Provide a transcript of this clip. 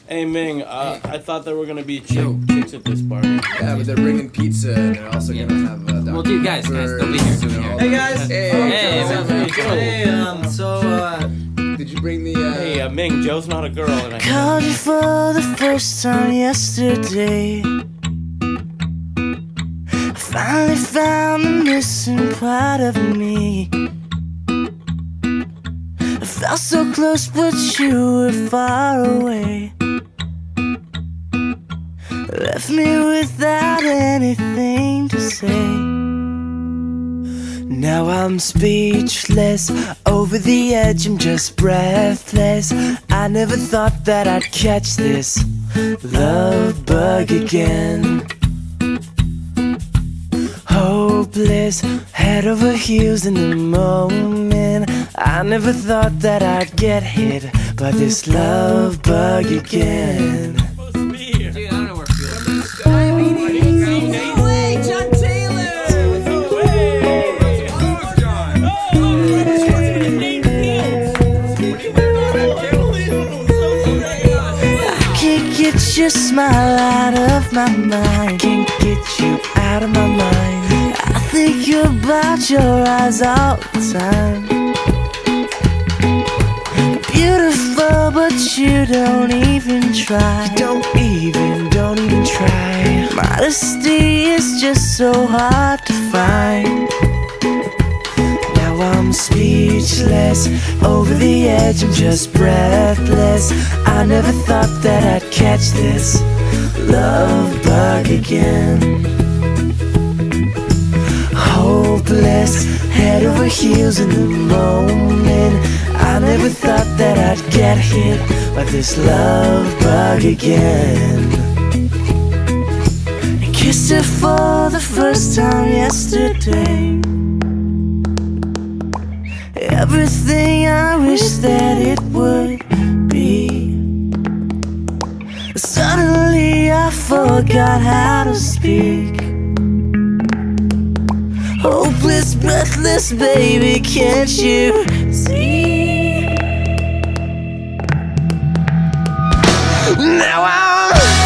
Hey Ming, I thought there were gonna be chicks at this party. Yeah, but they're bringing pizza and they're also gonna have. Well, dude, guys, they'll be here. Hey guys. Hey, So did you bring the? Hey Ming, Joe's not a girl, and I Called you for the first time yesterday. I finally found the missing part of me. I felt so close, but you were far away. Left me without anything to say. Now I'm speechless, over the edge, I'm just breathless. I never thought that I'd catch this love bug again. Hopeless, head over heels in the moment. I never thought that I'd get hit by this love bug again. Dude, I don't know where Field is. John Taylor. I can't get your smile out of my mind. Can't get you out of my mind. I think about your eyes all the time. Beautiful, but you don't even try. You don't even try. Modesty is just so hard to find. Now I'm speechless, over the edge, I'm just breathless. I never thought that I'd catch this love bug again. Hopeless, head over heels in the moment. I never thought that I'd get hit by this love bug again. I kissed her for the first time yesterday. Everything I wish that it would be. Suddenly I forgot how to speak. Hopeless, breathless, baby, can't you see? Now I'm